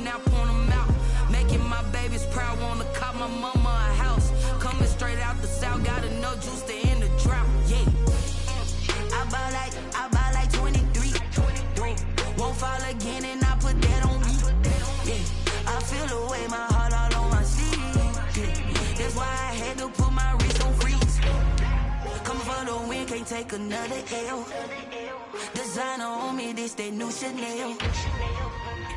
now point them out. Making my babies proud, wanna cop my mama a house. Coming straight out the south, got enough juice to end the drought. Yeah. I buy like 23. Won't fall again and I put that on me. Yeah. I feel the way, my heart all on my sleeve. Yeah. That's why I had to put my wrist on freeze. Coming for the win, can't take another L. Designer on me, this that new Chanel.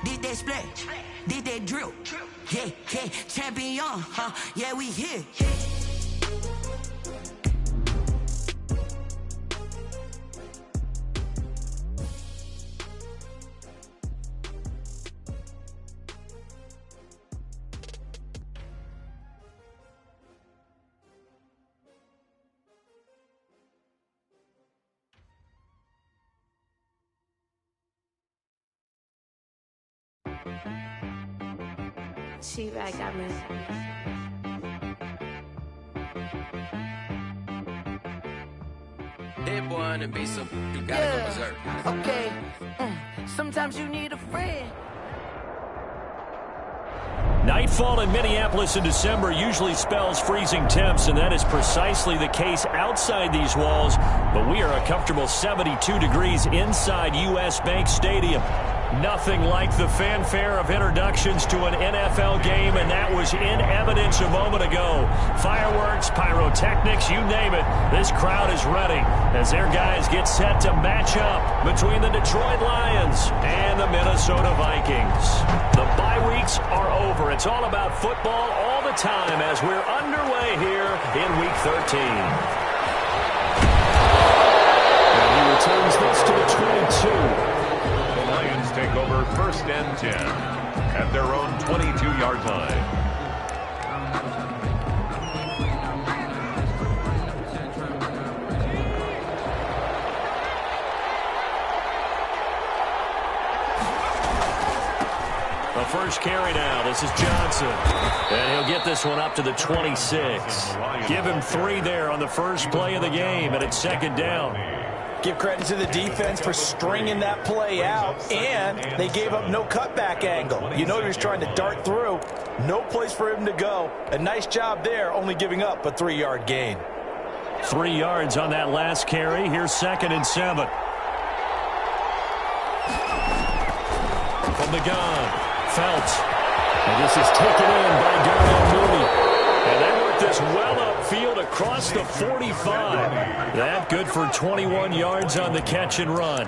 Did that splash, did that drill. Yeah, yeah, champion, huh? Yeah, we here. She back got me. Hit one and be some. You gotta go berserk. Okay. Sometimes you need a friend. Nightfall in Minneapolis in December usually spells freezing temps, and that is precisely the case outside these walls. But we are a comfortable 72 degrees inside U.S. Bank Stadium. Nothing like the fanfare of introductions to an NFL game, and that was in evidence a moment ago. Fireworks, pyrotechnics, you name it. This crowd is ready as their guys get set to match up between the Detroit Lions and the Minnesota Vikings. The bye weeks are over. It's all about football all the time as we're underway here in Week 13. And he returns this to the 22. Lions take over 1st and 10 at their own 22-yard line. The first carry now. This is Johnson. And he'll get this one up to the 26. Give him 3 there on the first play of the game, and it's 2nd down. Give credit to the defense for stringing that play out, and they gave up no cutback angle. You know he was trying to dart through. No place for him to go. A nice job there, only giving up a 3-yard gain. 3 yards on that last carry. Here's 2nd and 7. From the gun, Phelps. And this is taken in by Darnell Mooney. And they worked this well upfield across the 45. That good for 21 yards on the catch and run.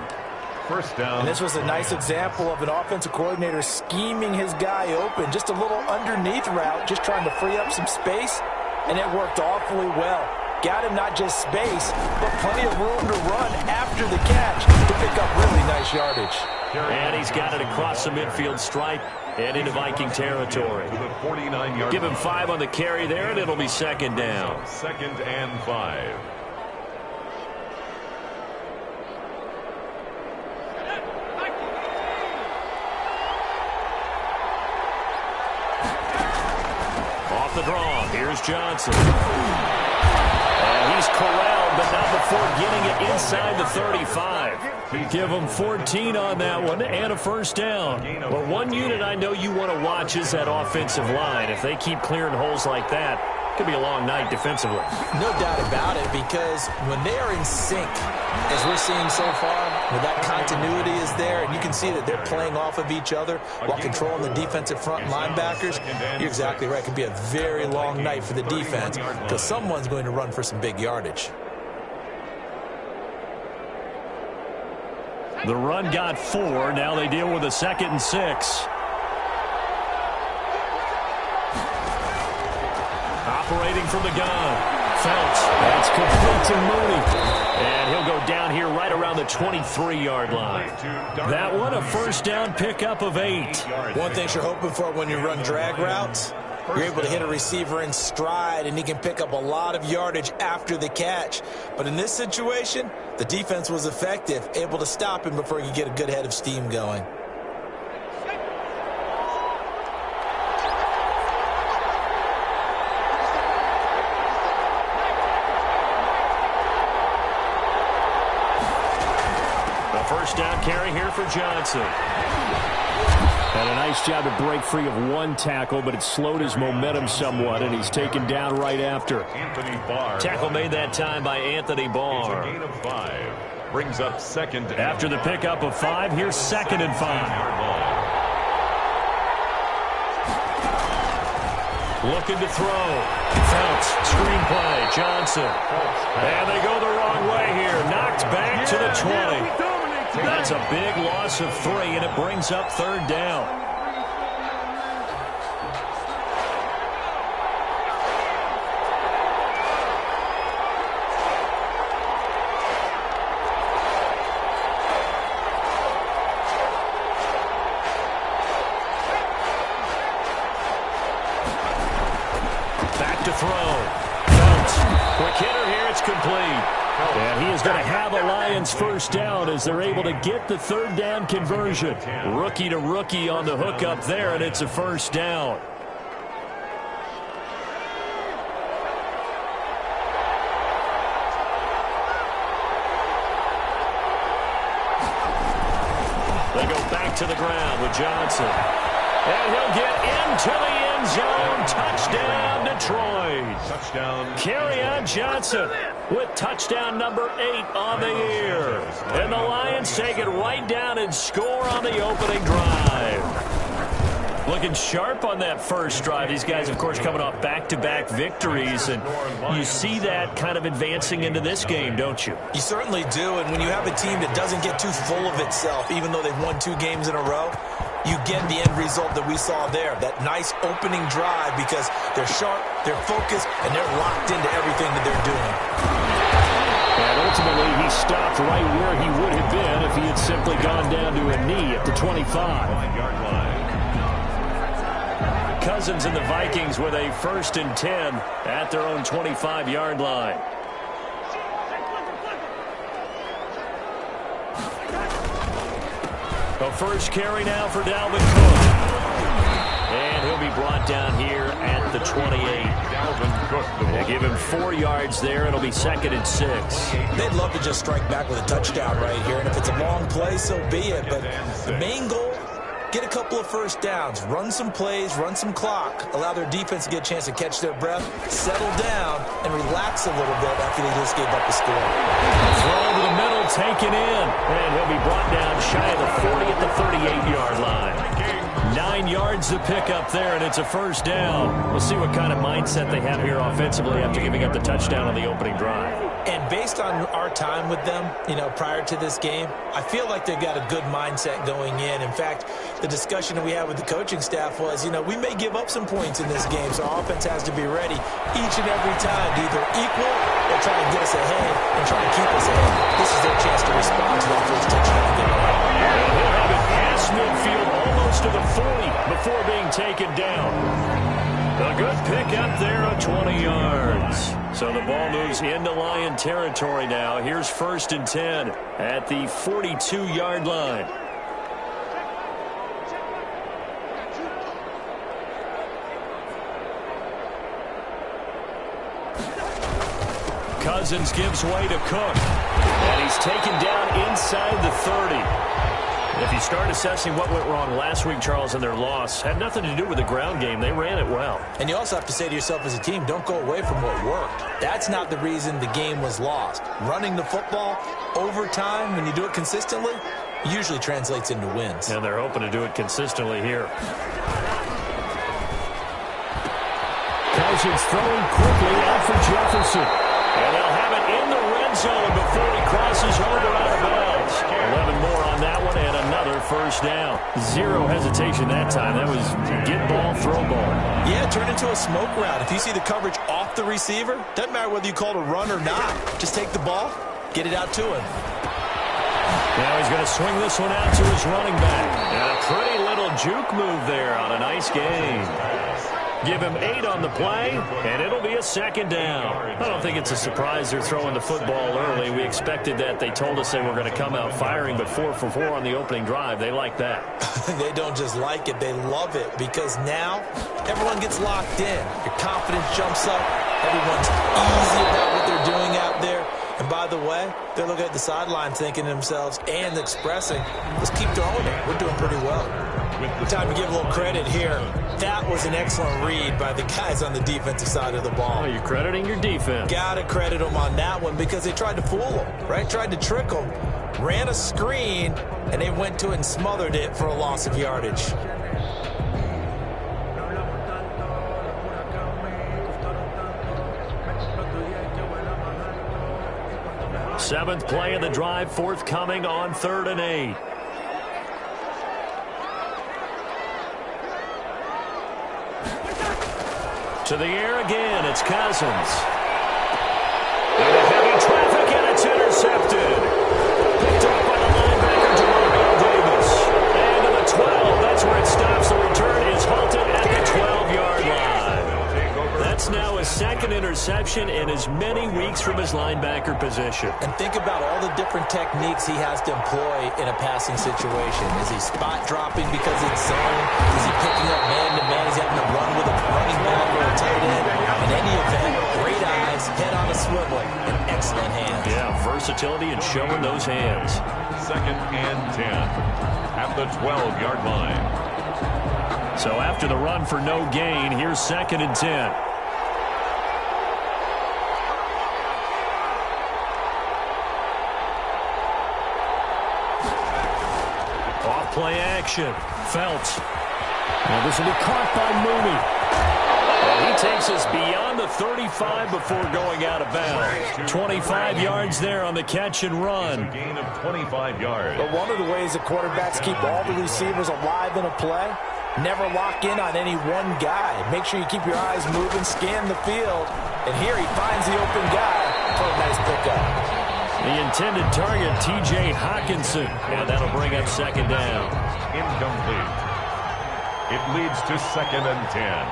1st down. And this was a nice example of an offensive coordinator scheming his guy open. Just a little underneath route, just trying to free up some space. And it worked awfully well. Got him not just space, but plenty of room to run after the catch to pick up really nice yardage. And he's got it across the midfield stripe and into Viking territory. Give him 5 on the carry there, and it'll be 2nd down. 2nd and 5. Off the draw, here's Johnson. And he's corralled, but not before getting it inside the 35. Give them 14 on that one and a 1st down. But one unit I know you want to watch is that offensive line. If they keep clearing holes like that, it could be a long night defensively. No doubt about it, because when they are in sync, as we're seeing so far, where that continuity is there, and you can see that they're playing off of each other while controlling the defensive front linebackers, you're exactly right. It could be a very long night for the defense because someone's going to run for some big yardage. The run got 4. Now they deal with a 2nd and 6. Operating from the gun. Phelps. That's complete to Mooney. And he'll go down here right around the 23-yard line. That one, a 1st down pickup of 8. One thing you're hoping for when you run drag routes, you're able to hit a receiver in stride, and he can pick up a lot of yardage after the catch. But in this situation, the defense was effective, able to stop him before he could get a good head of steam going. The 1st down carry here for Johnson. And a nice job to break free of one tackle, but it slowed his momentum somewhat, and he's taken down right after. Tackle made that time by Anthony Barr. It's a gain of 5. Brings up second. After the pickup of 5, here's 2nd and 5. Looking to throw. Phelps, screenplay, Johnson. And they go the wrong way here. Knocked back to the 20. That's a big loss of 3, and it brings up 3rd down. Back to throw. Phelps, quick hitter here, it's complete. And he is going to have a Lions first down as they're able to get the 3rd down conversion. Rookie to rookie on the hook up there, and it's a first down. They go back to the ground with Johnson. And he'll get into the end zone. Touchdown, Detroit. Touchdown. Kerryon Johnson with touchdown number 8 on the year. And the Lions take it right down and score on the opening drive. Looking sharp on that first drive. These guys, of course, coming off back-to-back victories. And you see that kind of advancing into this game, don't you? You certainly do. And when you have a team that doesn't get too full of itself, even though they've won 2 games in a row, you get the end result that we saw there, that nice opening drive, because they're sharp, they're focused, and they're locked into everything that they're doing. And ultimately, he stopped right where he would have been if he had simply gone down to a knee at the 25. Cousins and the Vikings with a 1st and 10 at their own 25-yard line. The first carry now for Dalvin Cook. And he'll be brought down here at the 28. Dalvin Cook. They give him 4 yards there. It'll be 2nd and 6. They'd love to just strike back with a touchdown right here. And if it's a long play, so be it. But the main goal, get a couple of first downs, run some plays, run some clock, allow their defense to get a chance to catch their breath, settle down, and relax a little bit after they just gave up the score. Throw over the middle, taken in, and he'll be brought down shy of the 40 at the 38-yard line. 9 yards to pick up there, and it's a first down. We'll see what kind of mindset they have here offensively after giving up the touchdown on the opening drive. And based on our time with them, prior to this game, I feel like they've got a good mindset going in. In fact, the discussion that we had with the coaching staff was, we may give up some points in this game, so our offense has to be ready each and every time to either equal or try and get us ahead and try to keep us ahead. This is their chance to respond to that first touchdown. He'll have it past midfield almost to the 40 before being taken down. A good pick up there of 20 yards. So the ball moves into Lion territory now. Here's 1st and 10 at the 42-yard line. Cousins gives way to Cook. And he's taken down inside the 30. If you start assessing what went wrong last week, Charles, in their loss, had nothing to do with the ground game. They ran it well. And you also have to say to yourself as a team, don't go away from what worked. That's not the reason the game was lost. Running the football over time, when you do it consistently, usually translates into wins. And they're hoping to do it consistently here. Cousins throwing quickly out for Jefferson. And they'll have it in the red zone before he crosses over out of bounds. 11 more on that one, and another first down. Zero hesitation that time. That was get ball, throw ball. Yeah, turn into a smoke route. If you see the coverage off the receiver, doesn't matter whether you call it a run or not. Just take the ball, get it out to him. Now he's going to swing this one out to his running back. And a pretty little juke move there on a nice game. Give him 8 on the play, and it'll be a 2nd down. I don't think it's a surprise they're throwing the football early. We expected that. They told us they were going to come out firing, but 4 for 4 on the opening drive. They like that. They don't just like it, they love it, because now everyone gets locked in. Your confidence jumps up. Everyone's easy about what they're doing out there. And by the way, they're looking at the sideline thinking to themselves and expressing, let's keep throwing it. We're doing pretty well. Time to give a little credit here. That was an excellent read by the guys on the defensive side of the ball. Oh, you're crediting your defense. Got to credit them on that one because they tried to fool them, right? Tried to trick them. Ran a screen, and they went to it and smothered it for a loss of yardage. Seventh play of the drive forthcoming on 3rd and 8. To the air again, it's Cousins. Into heavy traffic, and it's intercepted. Picked up by the linebacker, Davis. And to the 12, that's where it stops. The return is halted at the 12-yard line. That's now his second interception in as many weeks from his linebacker position. And think about all the different techniques he has to employ in a passing situation. Is he spot dropping because it's zone? Is he picking up man-to-man? Is he having to run with a running back or a tight end? In any event, great eyes, head on a swivel, and excellent hands. Yeah, versatility and showing those hands. 2nd and 10 at the 12-yard line. So after the run for no gain, here's 2nd and 10. Play action. Felts. Now this will be caught by Mooney. And he takes us beyond the 35 before going out of bounds. 25 yards there on the catch and run. A gain of 25 yards. But one of the ways that quarterbacks keep all the receivers alive in a play, never lock in on any one guy. Make sure you keep your eyes moving, scan the field. And here he finds the open guy for a nice pickup. The intended target, T.J. Hawkinson. And that'll bring up 2nd down. Incomplete. It leads to 2nd and 10.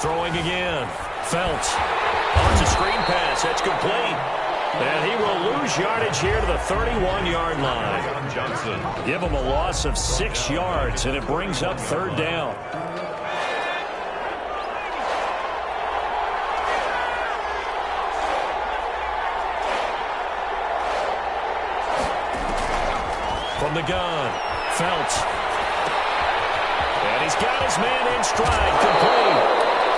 Throwing again. Felts. On to screen pass. That's complete. And he will lose yardage here to the 31-yard line. Johnson. Give him a loss of 6 yards, and it brings up 3rd down. From the gun, Felts. And he's got his man in stride, complete.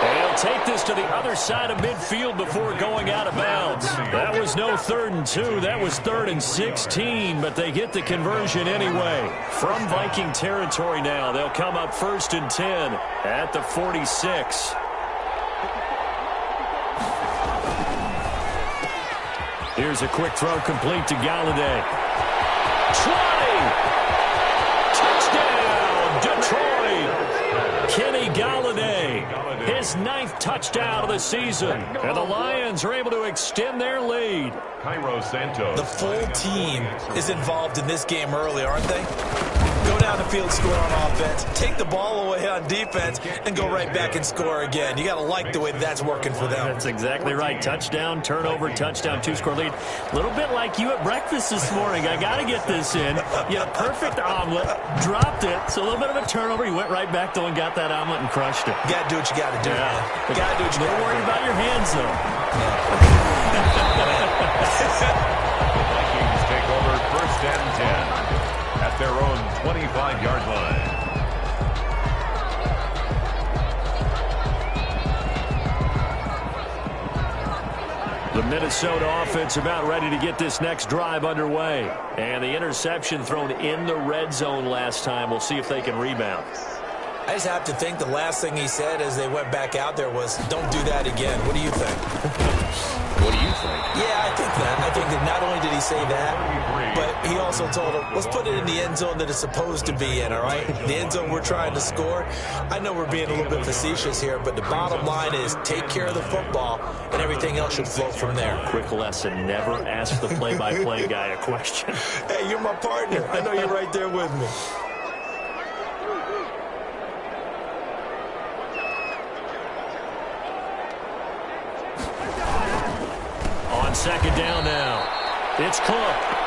And he'll take this to the other side of midfield before going out of bounds. That was no 3rd and 2. That was 3rd and 16, but they get the conversion anyway. From Viking territory now, they'll come up 1st and 10 at the 46. Here's a quick throw complete to Galladay. 20! Touchdown, Detroit! Kenny Galladay, his 9th touchdown of the season. And the Lions are able to extend their lead. Cairo Santos. The full team is involved in this game early, aren't they? Go down the field, score on offense, take the ball away on defense, and go right back and score again. You got to like the way that's working for them. That's exactly right. Touchdown, turnover, touchdown, 2-score lead. A little bit like you at breakfast this morning. I got to get this in. You had a perfect omelet, dropped it, so a little bit of a turnover. You went right back though and got that omelet and crushed it. You got to do what you got to do, man. You got to do what you got to do. Don't worry about your hands, though. Vikings take over 1st and 10. At their own 25-yard line. The Minnesota offense about ready to get this next drive underway. And the interception thrown in the red zone last time. We'll see if they can rebound. I just have to think the last thing he said as they went back out there was, don't do that again. What do you think? What do you think? Yeah, I think that. I think that not only did he say that, but he also told him, let's put it in the end zone that it's supposed to be in, all right? The end zone we're trying to score. I know we're being a little bit facetious here, but the bottom line is take care of the football, and everything else should flow from there. Quick lesson, never ask the play-by-play guy a question. Hey, you're my partner. I know you're right there with me. On 2nd down now, it's Cook,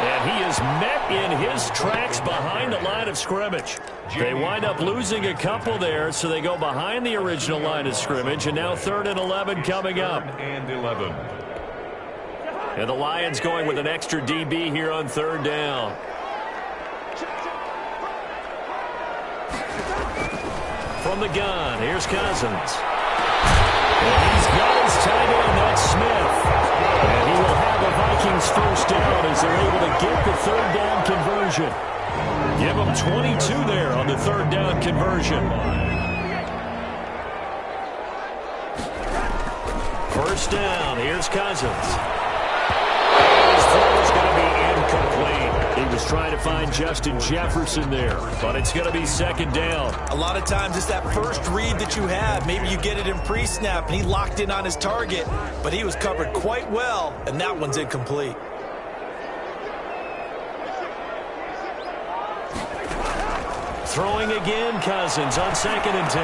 and he is met in his tracks behind the line of scrimmage. They wind up losing a couple there, so they go behind the original line of scrimmage, and now 3rd and 11 coming up. 3rd and 11. And the Lions going with an extra DB here on 3rd down. from the gun. Here's Cousins. And he's got his tight end, that's Smith. And he will have the Vikings first down as they're able to get the third down conversion. Give them 22 there on the third down conversion. First down, here's Cousins. His throw is going to be incomplete. He was trying to find Justin Jefferson there, but it's going to be second down. A lot of times it's that first read that you have. Maybe you get it in pre-snap, and he locked in on his target, but he was covered quite well, and that one's incomplete. Throwing again, Cousins on 2nd and 10.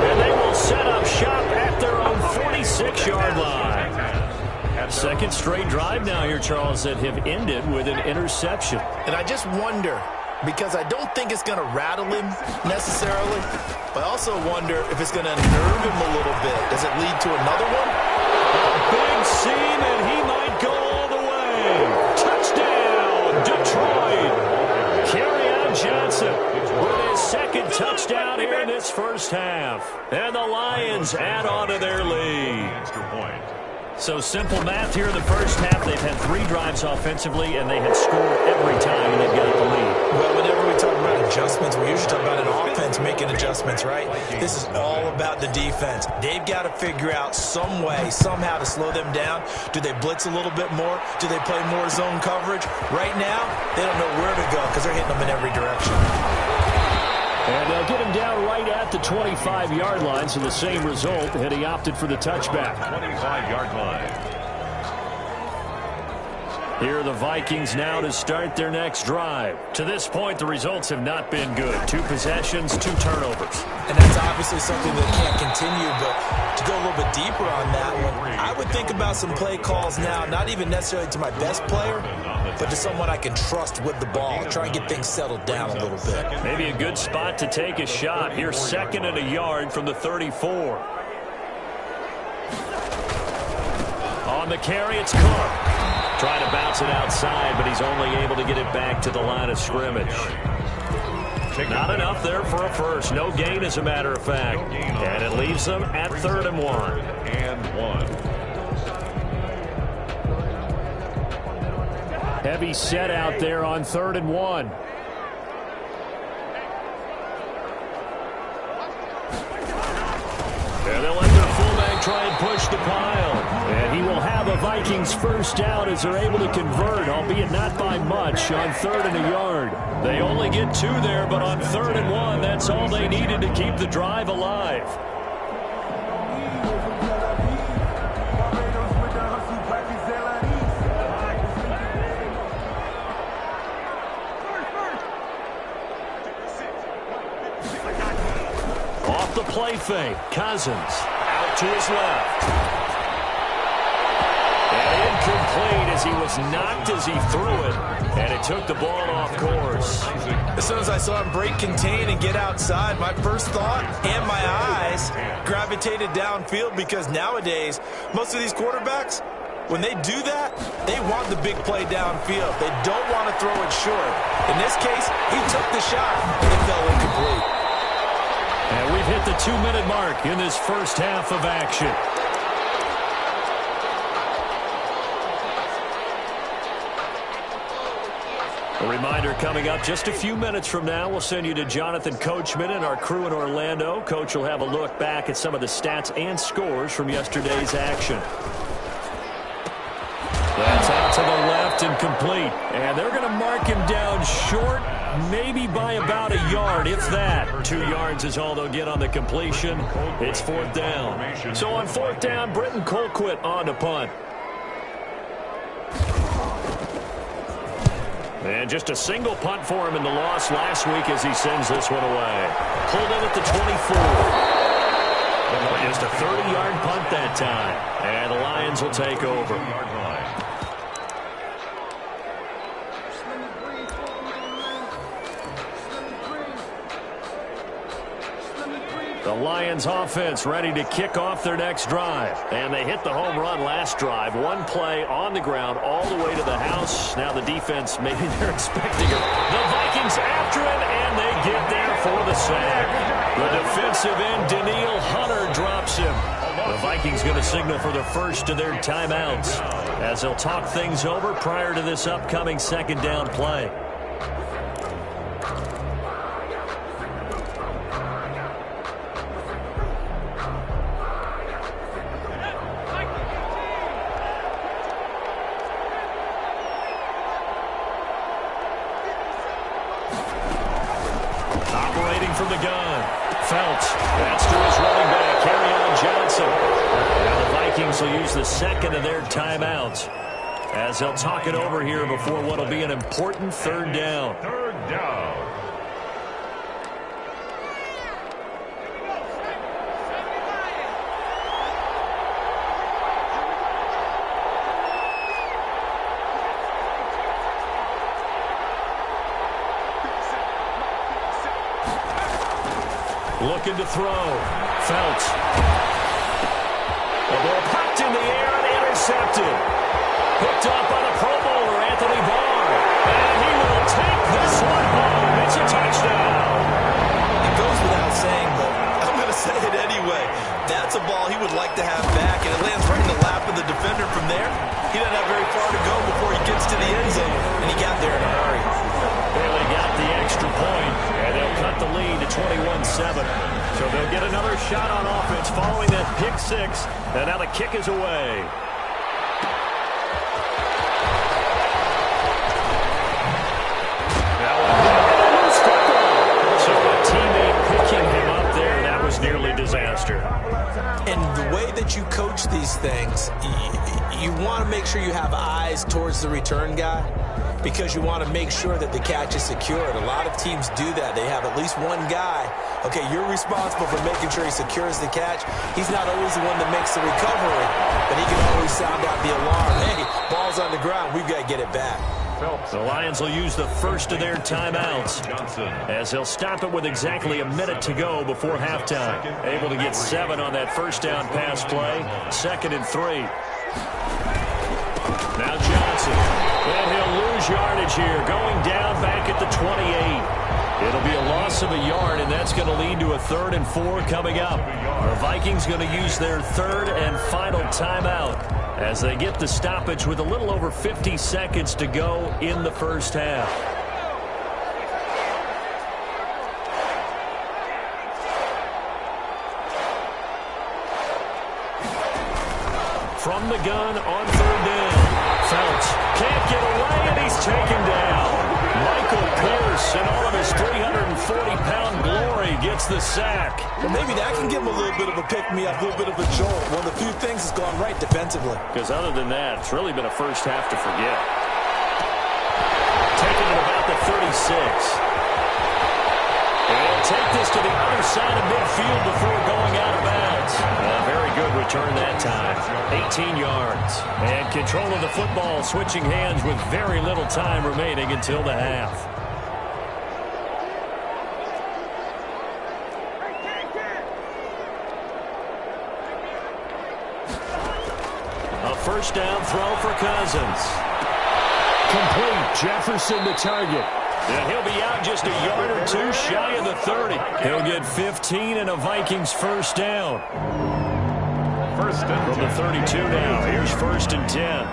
And they will set up shop at their own 46-yard line. Second straight drive now here, Charles, that have ended with an interception. And I just wonder, because I don't think it's going to rattle him necessarily, but I also wonder if it's going to unnerve him a little bit. Does it lead to another one? A big seam, and he might go all the way. Touchdown, Detroit. Kerryon Johnson with his second touchdown here in this first half. And the Lions add on to their lead. So simple math here in the first half. They've had 3 drives offensively, and they had scored every time, and they've got the lead. Well, whenever we talk about adjustments, we usually talk about an offense making adjustments, right? This is all about the defense. They've got to figure out some way, somehow to slow them down. Do they blitz a little bit more? Do they play more zone coverage? Right now, they don't know where to go because they're hitting them in every direction. And they'll get him down right at the 25-yard line, so the same result, and he opted for the touchback. 25-yard line. Here are the Vikings now to start their next drive. To this point, the results have not been good. 2 possessions, 2 turnovers. And that's obviously something that can't continue, but to go a little bit deeper on that one, I would think about some play calls now, not even necessarily to my best player, but to someone I can trust with the ball. Try and get things settled down a little bit. Maybe a good spot to take a shot. Here's 2nd and a yard from the 34. On the carry, it's Cook. Trying to bounce it outside, but he's only able to get it back to the line of scrimmage. Not enough there for a first. No gain, as a matter of fact. And it leaves them at 3rd and 1. Heavy set out there on 3rd and 1. And they'll let their fullback try and push the pile. And he will have a Vikings first down as they're able to convert, albeit not by much, on 3rd and a yard. They only get 2 there, but on 3rd and 1, that's all they needed to keep the drive alive. Off the play fake, Cousins out to his left. And incomplete as he was knocked as he threw it, and it took the ball off course. As soon as I saw him break contain and get outside, my first thought and my eyes gravitated downfield, because nowadays, most of these quarterbacks, when they do that, they want the big play downfield. They don't want to throw it short. In this case, he took the shot, and it fell incomplete. And we've hit the 2-minute mark in this first half of action. A reminder coming up just a few minutes from now, we'll send you to Jonathan Coachman and our crew in Orlando. Coach will have a look back at some of the stats and scores from yesterday's action. That's out to the left and complete. And they're going to mark him down short, maybe by about a yard, if that. 2 yards is all they'll get on the completion. It's 4th down. So on 4th down, Britton Colquitt on to punt. And just a single punt for him in the loss last week as he sends this one away. Pulled in at the 24. Just a 30-yard punt that time. And the Lions will take over. The Lions offense ready to kick off their next drive. And they hit the home run last drive. One play on the ground all the way to the house. Now the defense, maybe they're expecting it. The Vikings after him, and they get there for the sack. The defensive end, Danielle Hunter, drops him. The Vikings going to signal for the first of their timeouts as they'll talk things over prior to this upcoming second down play. Operating from the gun, Phelps. That's to his running back, Kerryon Johnson. Now the Vikings will use the second of their timeouts as they'll talk it over here before what will be an important third down. Third down. Looking to throw. Phelps. The ball popped in the air and intercepted. Picked up by the Pro Bowler, Anthony Barr. And he will take this one home. It's a touchdown. It goes without saying, but I'm going to say it anyway. That's a ball he would like to have back, and it lands right in the lap of the defender from there. He doesn't have very far to go before he gets to the end zone, and he got there in a hurry. They got the extra point, and they'll cut the lead to 21-7. So they'll get another shot on offense following that pick six, and now the kick is away. So a teammate picking him up there, that was nearly disaster. And the way that you coach these things, you want to make sure you have eyes towards the return guy, because you want to make sure that the catch is secured. A lot of teams do that. They have at least one guy. Okay, you're responsible for making sure he secures the catch. He's not always the one that makes the recovery, but he can always sound out the alarm. Hey, ball's on the ground. We've got to get it back. The Lions will use the first of their timeouts as they'll stop it with exactly a minute to go before halftime. Able to get 7 on that first down pass play. 2nd and 3. Now Johnson. And he'll lose yardage here. Going down back at the 28. It'll be a loss of a yard, and that's going to lead to a 3rd and 4 coming up. The Vikings going to use their 3rd and final timeout as they get the stoppage with a little over 50 seconds to go in the first half. From the gun on 3rd down. Phelps can't get away, and he's taken down. Michael Pierce, in all of his 340-pound glory, gets the sack. Well, maybe that can give him a little bit of a pick-me-up, a little bit of a jolt. One of the few things that's gone right defensively. Because other than that, it's really been a first half to forget. Taken at about the 36. And he'll take this to the other side of midfield before going out of bounds. A very good return that time. 18 yards. And control of the football switching hands with very little time remaining until the half. A first down throw for Cousins. Complete. Jefferson the target. And he'll be out just a yard or two shy of the 30. He'll get 15 and a Vikings first down. First and From the 32 now. Here's 1st and 10.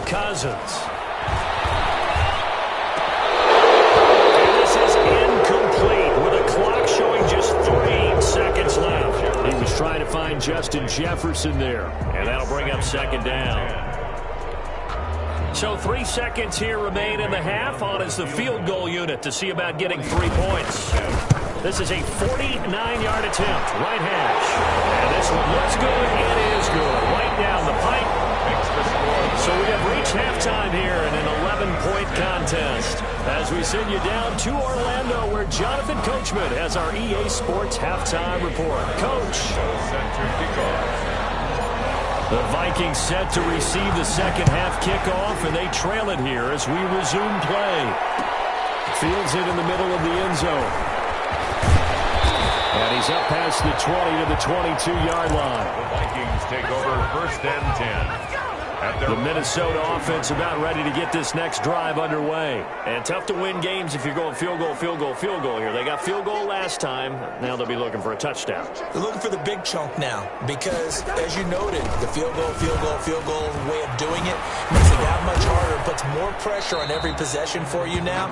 Cousins. And this is incomplete with a clock showing just 3 seconds left. He was trying to find Justin Jefferson there, and that'll bring up 2nd down. So 3 seconds here remain in the half. On is the field goal unit to see about getting 3 points. This is a 49-yard attempt, right hash. And this one looks good. It is good. Right down the pipe. So we have reached halftime here in an 11-point contest. As we send you down to Orlando, where Jonathan Coachman has our EA Sports halftime report. Coach. The Vikings set to receive the second half kickoff, and they trail it here as we resume play. Fields it in the middle of the end zone. And he's up past the 20 to the 22-yard line. The Vikings take over first and 10. The Minnesota offense about ready to get this next drive underway. And tough to win games if you're going field goal, field goal, field goal here. They got field goal last time. Now they'll be looking for a touchdown. They're looking for the big chunk now because, as you noted, the field goal way of doing it makes it that much harder, puts more pressure on every possession for you now.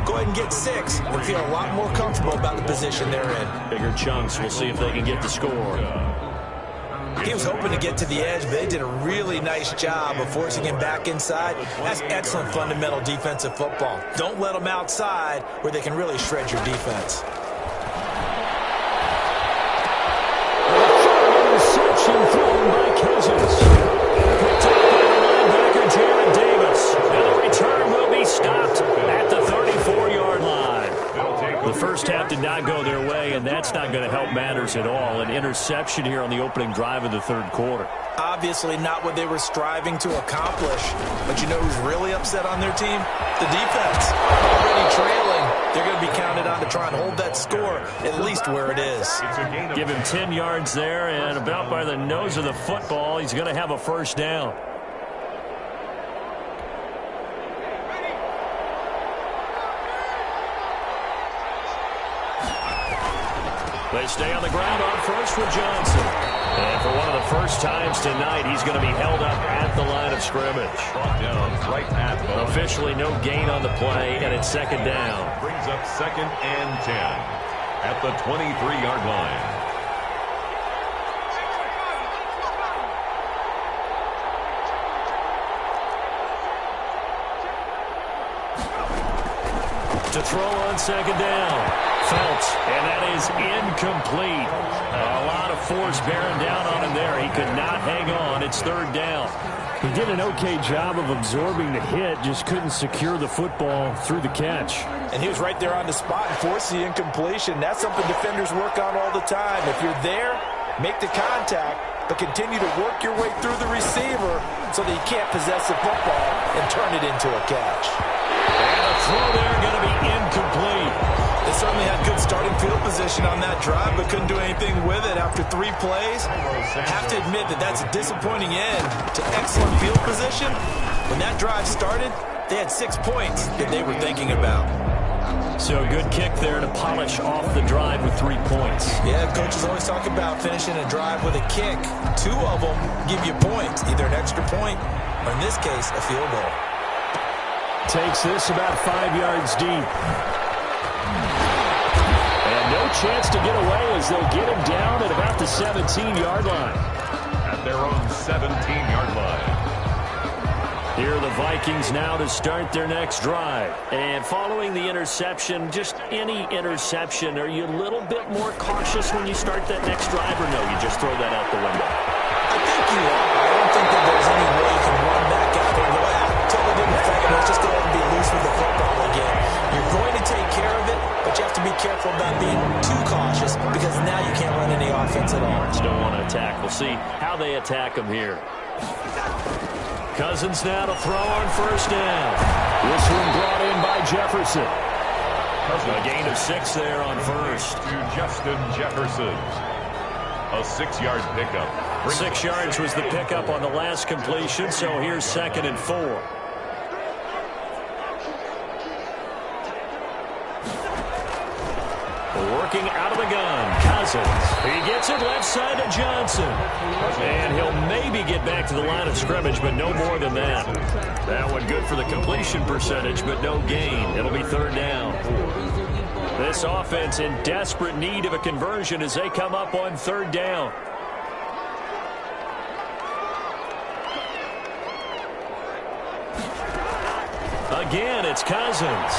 Go ahead and get 6 and feel a lot more comfortable about the position they're in. Bigger chunks. We'll see if they can get the score. He was hoping to get to the edge, but they did a really nice job of forcing him back inside. That's excellent fundamental defensive football. Don't let them outside where they can really shred your defense. Interception thrown by Cousins. Picked up by the linebacker, Jared Davis. And the return will be stopped at the 34-yard line. The first half did not go their way, and that's not going to help matters at all. An interception here on the opening drive of the third quarter. Obviously not what they were striving to accomplish. But you know who's really upset on their team? The defense. Already trailing. They're going to be counted on to try and hold that score at least where it is. Give him 10 yards there, and about by the nose of the football, he's going to have a first down. They stay on the ground on first with Johnson. And for one of the first times tonight, he's going to be held up at the line of scrimmage. Right at the Officially no gain on the play, and it's second down. Brings up second and 10 at the 23-yard line. To throw on second down. Phelps, and that is incomplete. A lot of force bearing down on him there. He could not hang on. It's third down. He did an okay job of absorbing the hit, just couldn't secure the football through the catch. And he was right there on the spot and forced the incompletion. That's something defenders work on all the time. If you're there, make the contact, but continue to work your way through the receiver so that you can't possess the football and turn it into a catch. And a throw there going to be incomplete. They certainly had good starting field position on that drive, but couldn't do anything with it after 3 plays. Have to admit that that's a disappointing end to excellent field position. When that drive started, they had 6 points that they were thinking about. So good kick there to polish off the drive with 3 points. Yeah, coaches always talk about finishing a drive with a kick. 2 of them give you points, either an extra point or, in this case, a field goal. Takes this about 5 yards deep. And no chance to get away as they'll get him down at about the 17-yard line. At their own 17-yard line. Here are the Vikings now to start their next drive. And following the interception, just any interception, are you a little bit more cautious when you start that next drive, or no, you just throw that out the window? I think you are. I don't think that there's any way you can run back out there and go, totally didn't affect me. Let's just go ahead and be loose with the football again. You're going to take care of it, but you have to be careful about being too cautious because now you can't run any offense at all. Just don't want to attack. We'll see how they attack them here. Cousins now to throw on first down. This one brought in by Jefferson. A gain of 6 there on first. To Justin Jefferson. A 6-yard pickup. 6 yards was the pickup on the last completion, so here's 2nd and 4. Working out of the gun, Cousins. He gets it left side to Johnson. And he'll maybe get back to the line of scrimmage, but no more than that. That one good for the completion percentage, but no gain. It'll be third down. This offense in desperate need of a conversion as they come up on third down. Again, it's Cousins.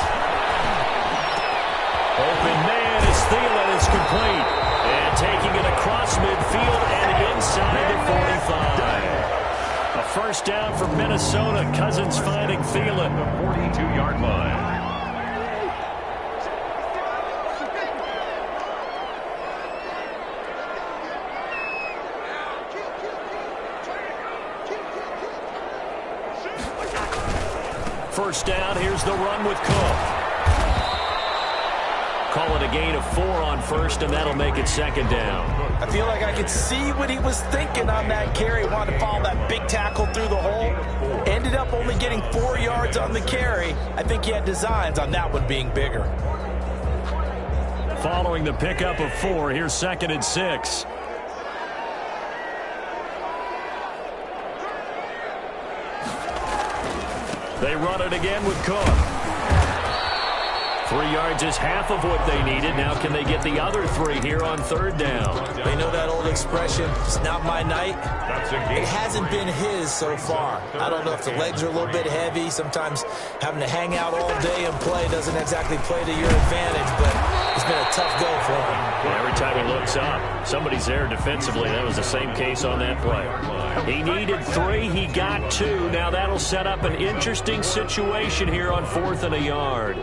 Open man is Thielen. It's complete. And taking it across midfield and inside the 45. A first down for Minnesota. Cousins finding Thielen. The 42-yard line. First down, here's the run with Cook. Call it a gain of 4 on first, and that'll make it second down. I feel like I could see what he was thinking on that carry. Wanted to follow that big tackle through the hole. Ended up only getting 4 yards on the carry. I think he had designs on that one being bigger. Following the pickup of 4, here's 2nd and 6. They run it again with Cook. 3 yards is half of what they needed. Now can they get the other 3 here on third down? They know that old expression, it's not my night. It hasn't been his so far. I don't know if the legs are a little bit heavy. Sometimes having to hang out all day and play doesn't exactly play to your advantage, but it's been a tough go for him. Yeah, every time he looks up, somebody's there defensively. That was the same case on that play. He needed 3. He got 2. Now that'll set up an interesting situation here on 4th and a yard.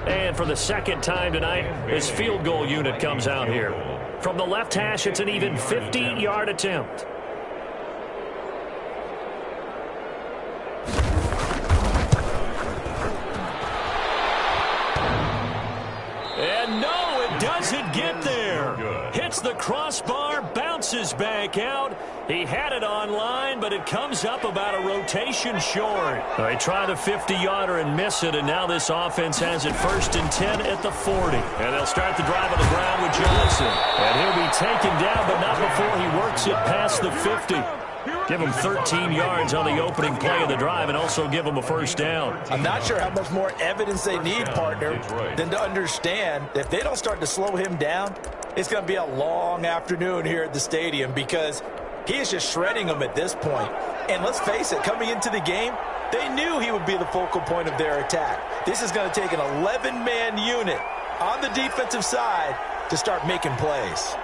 And for the second time tonight, his field goal unit comes out here. From the left hash, it's an even 50-yard attempt. And no, it doesn't get there. Hits the crossbar, bounces back out. He had it on line, but it comes up about a rotation short. They try the 50-yarder and miss it, and now this offense has it 1st and 10 at the 40. And they'll start the drive on the ground with Johnson. And he'll be taken down, but not before he works it past the 50. Give him 13 yards on the opening play of the drive and also give him a first down. I'm not sure how much more evidence they need, partner, than to understand that if they don't start to slow him down, it's going to be a long afternoon here at the stadium because he is just shredding them at this point. And let's face it, coming into the game, they knew he would be the focal point of their attack. This is going to take an 11-man unit on the defensive side to start making plays.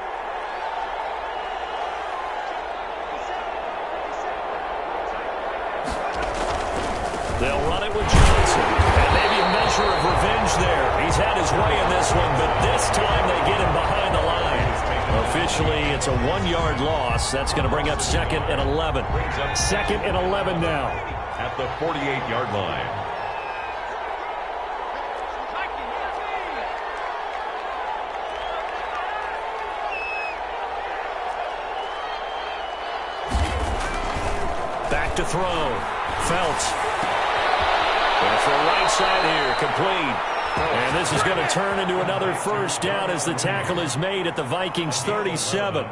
They'll run it with Johnson. And maybe a measure of revenge there. He's had his way in this one, but this time they get him behind the line. Officially, it's a 1-yard loss. That's going to bring up 2nd and 11. 2nd and 11 now. At the 48-yard line. Back to throw. Felts. Off the right side here, complete. And this is going to turn into another first down as the tackle is made at the Vikings 37.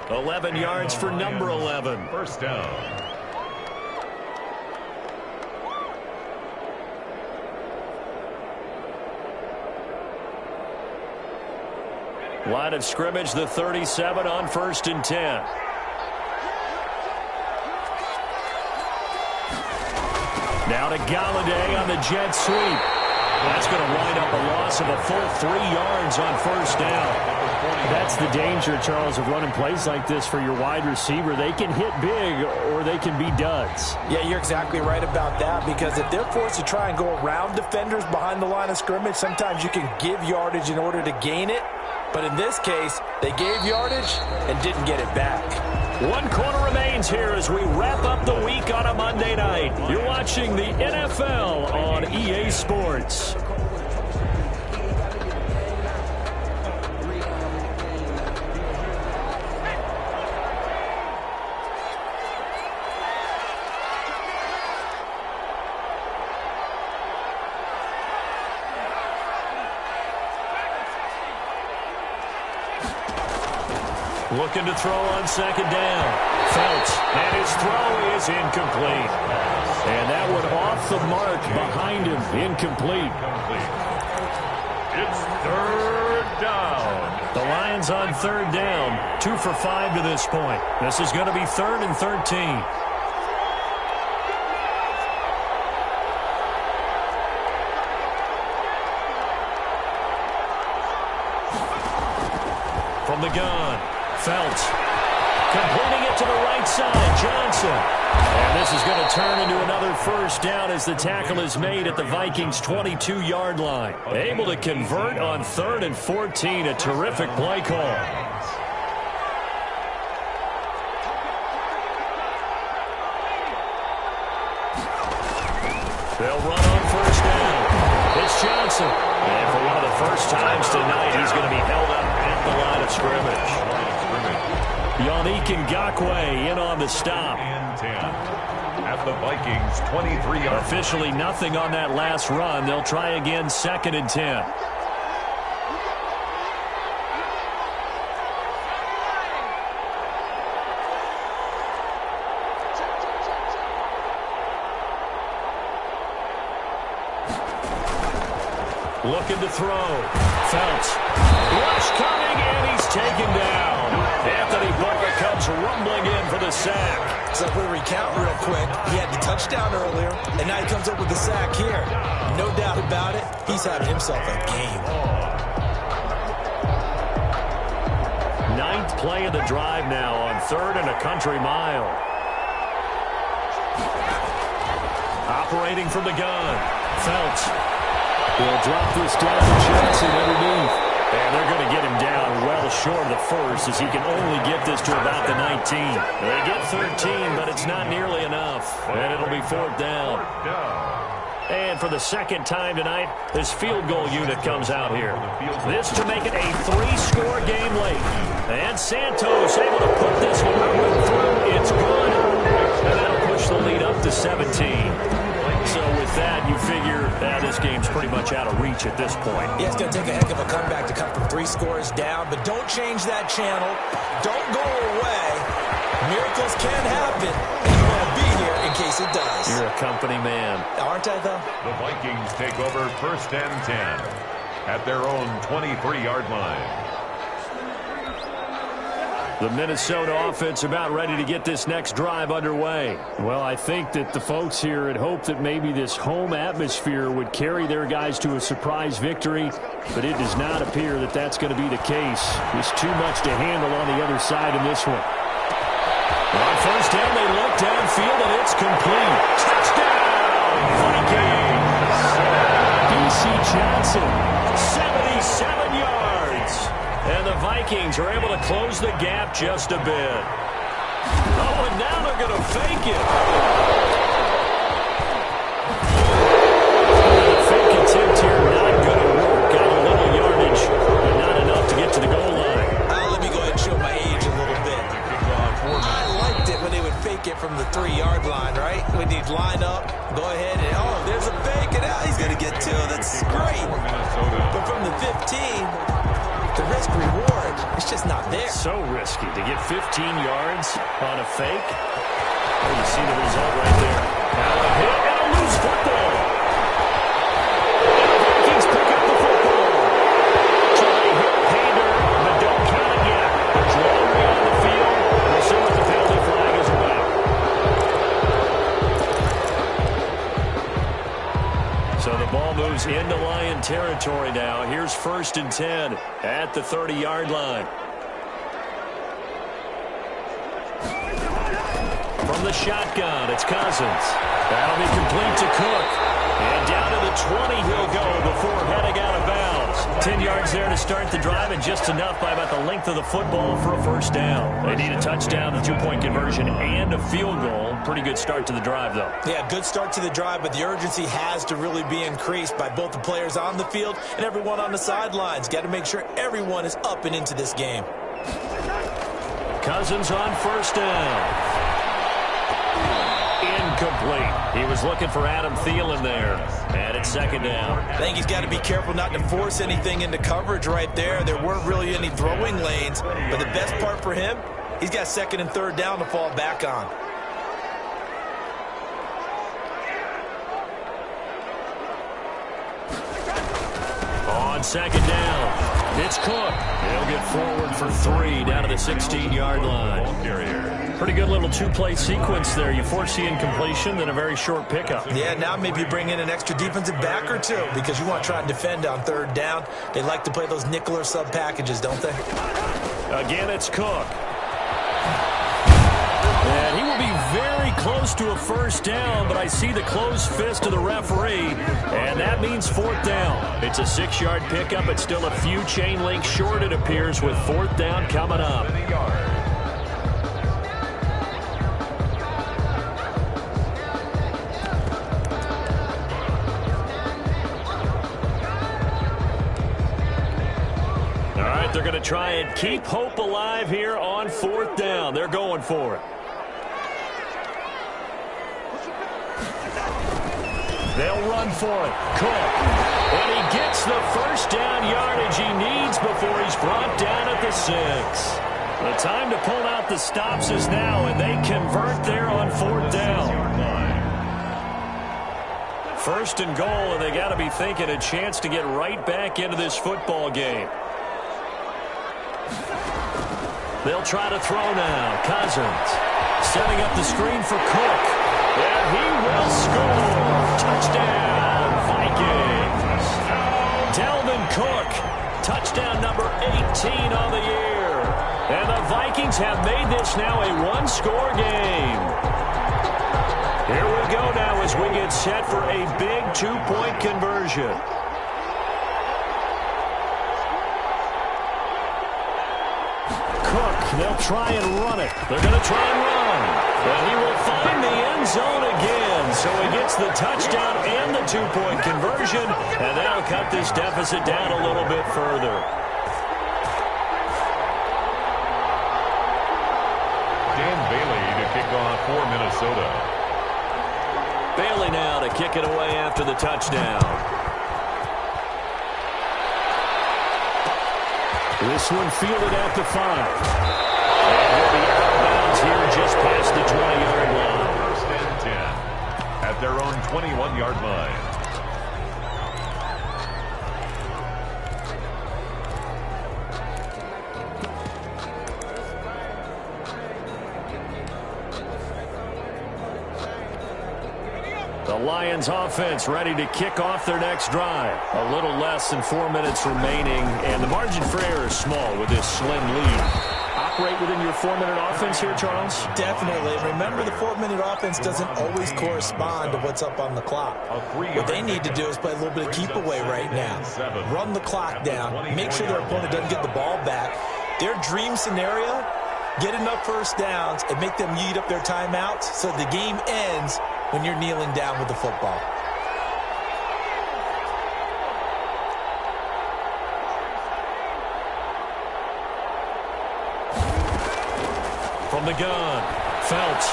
11 yards for number 11. First down. Line of scrimmage, the 37 on 1st and 10. Now to Galladay on the jet sweep. That's going to wind up a loss of a full 3 yards on first down. That's the danger, Charles, of running plays like this for your wide receiver. They can hit big or they can be duds. Yeah, you're exactly right about that because if they're forced to try and go around defenders behind the line of scrimmage, sometimes you can give yardage in order to gain it. But in this case, they gave yardage and didn't get it back. 1 quarter remains here as we wrap up the week on a Monday night. You're watching the NFL on EA Sports. Looking to throw on 2nd down. Felts, and his throw is incomplete. And that one off the mark behind him, incomplete. It's 3rd down. The Lions on 3rd down, 2 for 5 to this point. This is going to be 3rd and 13. From the gun, Phelps. Completing it to the right side, Johnson. And this is going to turn into another first down as the tackle is made at the Vikings' 22-yard line. Able to convert on 3rd and 14, a terrific play call. They'll run on first down. It's Johnson. And for one of the first times tonight, he's going to be held up at the line of scrimmage. Yannick Ngakoue in on the stop. And 10 at the Vikings' 23-yard. Officially nothing on that last run. They'll try again, 2nd and 10. Looking to throw. Phelps. Rush coming, and he's taken down. Anthony Barr comes rumbling in for the sack. So if we recount real quick, he had the touchdown earlier, and now he comes up with the sack here. No doubt about it, he's having himself a game. 9th play of the drive now on 3rd and a country mile. Operating from the gun. Phelps. He'll drop this down to Johnson underneath. And they're going to get him down well short of the first as he can only get this to about the 19. They get 13, but it's not nearly enough. And it'll be 4th down. And for the 2nd time tonight, this field goal unit comes out here. This to make it a 3-score game late. And Santos able to put this one through. It's good. And that'll push the lead up to 17. So with that, you figure this game's pretty much out of reach at this point. Yeah, it's going to take a heck of a comeback to come from 3 scores down, but don't change that channel. Don't go away. Miracles can happen, and you want to be here in case it does. You're a company man. Aren't I, though? The Vikings take over 1st and 10 at their own 23-yard line. The Minnesota offense about ready to get this next drive underway. Well, I think that the folks here had hoped that maybe this home atmosphere would carry their guys to a surprise victory, but it does not appear that that's going to be the case. There's too much to handle on the other side in this one. On first down, they look downfield, and it's complete. Touchdown, Vikings! D.C. Johnson, 77 yards. And the Vikings are able to close the gap just a bit. Oh, and now they're going to fake it. The fake attempt here not going to work. Got a little yardage, but not enough to get to the goal line. Let me go ahead and show my age a little bit. I liked it when they would fake it from the 3-yard line, right? When you'd line up, go ahead, and there's a fake, and he's going to get 2. That's great. But from the 15... the risk-reward, it's just not there. So risky to get 15 yards on a fake. Oh, you see the result right there. Now a hit and a loose football. And the Vikings pick up the football. So they hit Hader, but don't count it yet. There's laundry on the field. We'll see what the penalty flag is about. So the ball moves into Lion territory now. Here's 1st and 10 at the 30-yard line. From the shotgun, it's Cousins. That'll be complete to Cook. And down to the 20 he'll go before heading out of bounds. 10 yards there to start the drive, and just enough by about the length of the football for a first down. They need a touchdown, the 2-point conversion, and a field goal. Pretty good start to the drive, though. Yeah, good start to the drive, but the urgency has to really be increased by both the players on the field and everyone on the sidelines. Got to make sure everyone is up and into this game. Cousins on first down. Incomplete. He was looking for Adam Thielen there. And it's 2nd down. I think he's got to be careful not to force anything into coverage right there. There weren't really any throwing lanes. But the best part for him, he's got 2nd and 3rd down to fall back on. On 2nd down, it's Cook. He'll get forward for 3 down to the 16-yard line. Pretty good little 2-play sequence there. You force the incompletion, then a very short pickup. Yeah, now maybe you bring in an extra defensive back or 2 because you want to try and defend on 3rd down. They like to play those nickel or sub packages, don't they? Again, it's Cook. And he will be very close to a first down, but I see the closed fist of the referee, and that means fourth down. It's a 6-yard pickup. It's still a few chain links short, it appears, with fourth down coming up. All right, they're going to try and keep hope alive here on fourth down. They're going for it. They'll run for it. Cook. And he gets the first down yardage he needs before he's brought down at the 6. The time to pull out the stops is now, and they convert there on fourth down. First and goal, and they got to be thinking a chance to get right back into this football game. They'll try to throw now. Cousins setting up the screen for Cook. And he will score. Touchdown, Vikings. Dalvin Cook, touchdown number 18 on the year. And the Vikings have made this now a one-score game. Here we go now as we get set for a big two-point conversion. Cook, they'll try and run it. They're going to try and run. And he will find the end zone again. So he gets the touchdown and the two-point conversion. And that'll cut this deficit down a little bit further. Dan Bailey to kick off for Minnesota. Bailey now to kick it away after the touchdown. This one fielded at the 5. And he'll be out of bounds here just past the 20-yard line. First and 10 at their own 21-yard line. The Lions offense ready to kick off their next drive. A little less than 4 minutes remaining, and the margin for error is small with this slim lead. Operate within your 4-minute offense here, Charles? Definitely. Remember, the 4-minute offense doesn't always correspond to what's up on the clock. What they need to do is play a little bit of keep away right now. Run the clock down. Make sure their opponent doesn't get the ball back. Their dream scenario, get enough first downs and make them eat up their timeouts so the game ends when you're kneeling down with the football. From the gun, Phelps.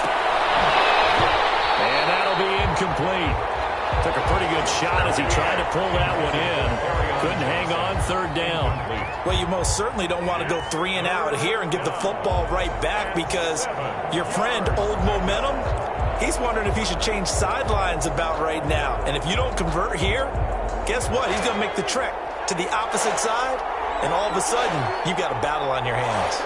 And that'll be incomplete. Took a pretty good shot as he tried to pull that one in. Couldn't hang on, third down. Well, you most certainly don't want to go 3 and out here and get the football right back because your friend, Old Momentum, he's wondering if he should change sidelines about right now. And if you don't convert here, guess what? He's going to make the trek to the opposite side, and all of a sudden, you've got a battle on your hands.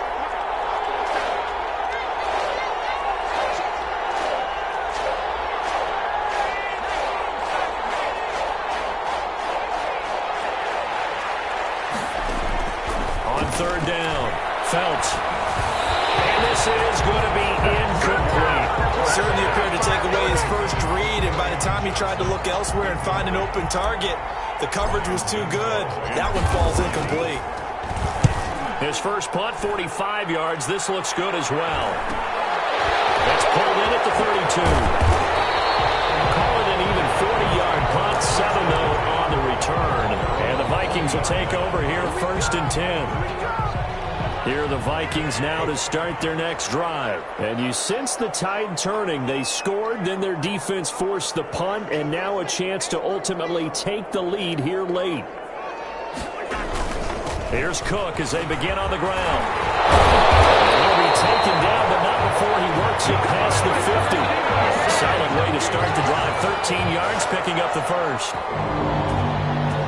Third down, Phelps. And this is going to be incomplete. Certainly appeared to take away his first read, and by the time he tried to look elsewhere and find an open target, the coverage was too good. That one falls incomplete. His first punt, 45 yards. This looks good as well. That's pulled in at the 32. Call it an even 40-yard punt, 7-0 on the return. And the Vikings will take over here, first and 10. Here are the Vikings now to start their next drive. And you sense the tide turning. They scored, then their defense forced the punt, and now a chance to ultimately take the lead here late. Here's Cook as they begin on the ground. He'll be taken down, but not before he works it past the 50. Solid way to start the drive. 13 yards, picking up the first.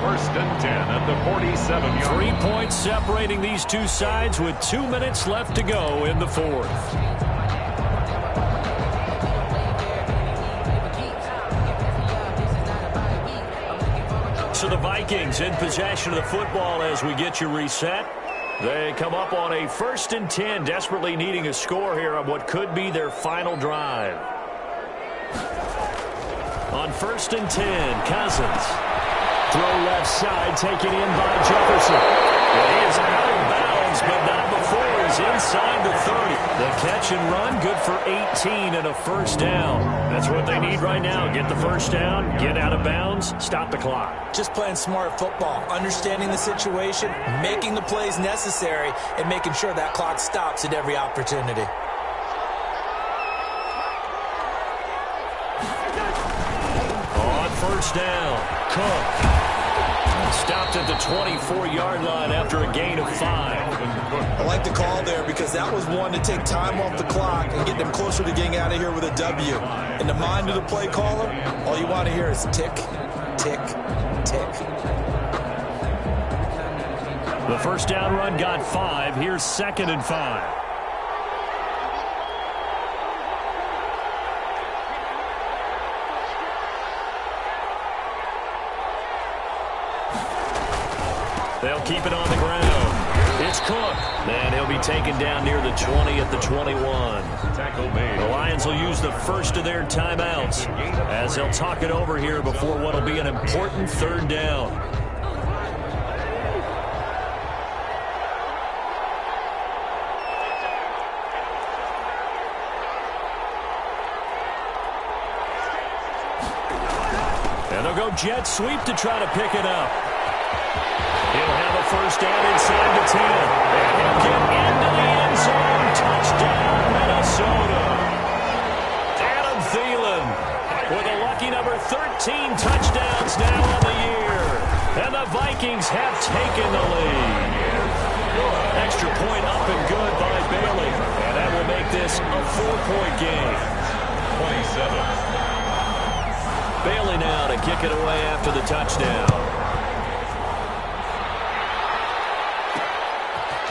First and 10 at the 47-yard. 3 points separating these two sides with 2 minutes left to go in the fourth. So the Vikings in possession of the football as we get you reset. They come up on a 1st and 10, desperately needing a score here on what could be their final drive. On 1st and 10, Cousins. Throw left side, taken in by Jefferson. Well, he is out of bounds, but not before he's inside the 30. The catch and run, good for 18 and a 1st down. That's what they need right now. Get the 1st down, get out of bounds, stop the clock. Just playing smart football, understanding the situation, making the plays necessary, and making sure that clock stops at every opportunity. On 1st down, Cook. Stopped at the 24-yard line after a gain of 5. I like the call there because that was one to take time off the clock and get them closer to getting out of here with a W. In the mind of the play caller, all you want to hear is tick, tick, tick. The 1st down run got 5. Here's 2nd and 5. They'll keep it on the ground. It's Cook. And he'll be taken down near the 20 at the 21. The Lions will use the first of their timeouts as they'll talk it over here before what will be an important 3rd down. And they'll go jet sweep to try to pick it up. He'll have a 1st down inside the 10. And he'll get into the end zone. Touchdown, Minnesota. Adam Thielen with a lucky number 13 touchdowns now on the year. And the Vikings have taken the lead. Extra point up and good by Bailey. And that will make this a 4-point game. 27. Bailey now to kick it away after the touchdown.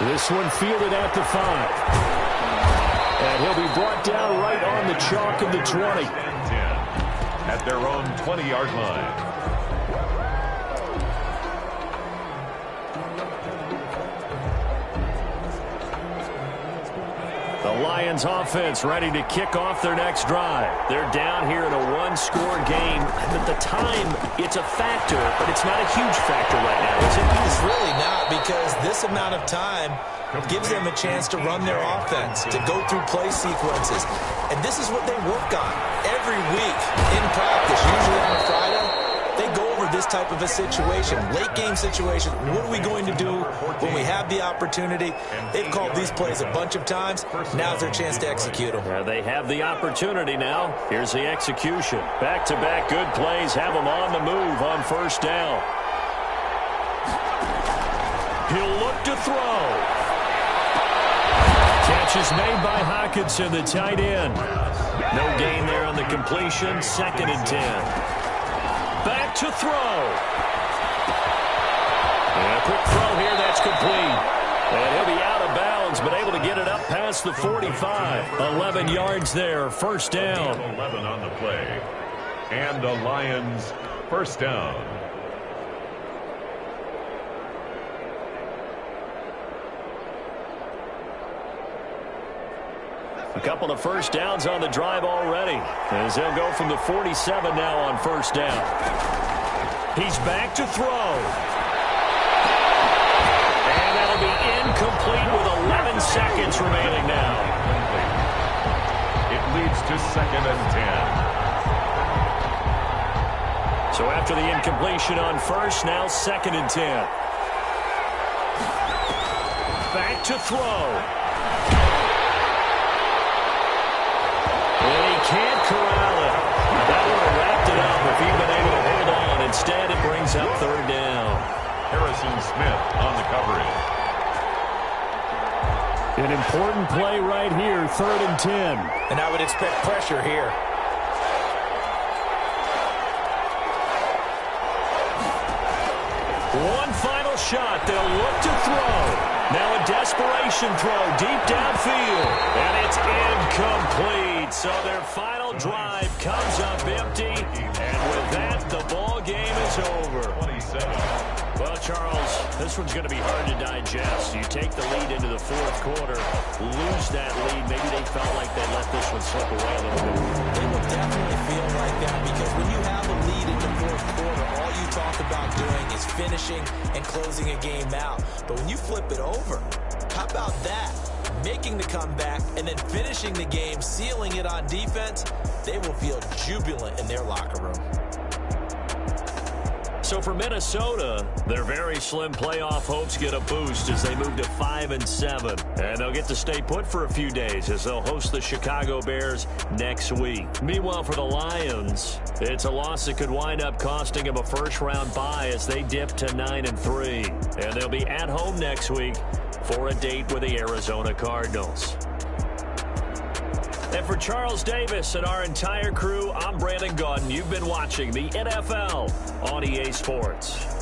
This one fielded at the 5. And he'll be brought down right on the chalk of the 20. At their own 20-yard line. The Lions offense ready to kick off their next drive. They're down here in a 1-score game. And at the time, it's a factor, but it's not a huge factor right now, is it? It's really not because this amount of time gives them a chance to run their offense, to go through play sequences. And this is what they work on every week in practice, usually on a Friday. They go over this type of a situation, late game situation. What are we going to do when we have the opportunity? They've called these plays a bunch of times. Now's their chance to execute them. They have the opportunity now. Here's the execution. Back-to-back good plays have them on the move on 1st down. He'll look to throw. Catch is made by Hockenson, the tight end. No gain there on the completion. 2nd and 10. Back to throw. And a quick throw here, that's complete. And he'll be out of bounds, but able to get it up past the 45. 11 yards there, 1st down. 11 on the play. And the Lions 1st down. A couple of 1st downs on the drive already, as they'll go from the 47 now on 1st down. He's back to throw. And that'll be incomplete with 11 seconds remaining now. It leads to 2nd and 10. So after the incompletion on 1st, now 2nd and 10. Back to throw. Can't corral it. That would have wrapped it up if he'd been able to hold on. Instead, it brings up 3rd down. Harrison Smith on the coverage. An important play right here, 3rd and 10. And I would expect pressure here. One final shot. They'll look to throw. Now a desperation throw deep downfield. And it's incomplete. So their final drive comes up empty, and with that, the ball game is over. 27. Well, Charles, this one's going to be hard to digest. You take the lead into the fourth quarter, lose that lead. Maybe they felt like they let this one slip away a little bit. They will definitely feel like that because when you have a lead in the fourth quarter, all you talk about doing is finishing and closing a game out. But when you flip it over, how about that? Making the comeback and then finishing the game, sealing it on defense, they will feel jubilant in their locker room. So for Minnesota, their very slim playoff hopes get a boost as they move to 5-7. And they'll get to stay put for a few days as they'll host the Chicago Bears next week. Meanwhile, for the Lions, it's a loss that could wind up costing them a first-round bye as they dip to 9-3. And they'll be at home next week for a date with the Arizona Cardinals. And for Charles Davis and our entire crew, I'm Brandon Gaudin. You've been watching the NFL on EA Sports.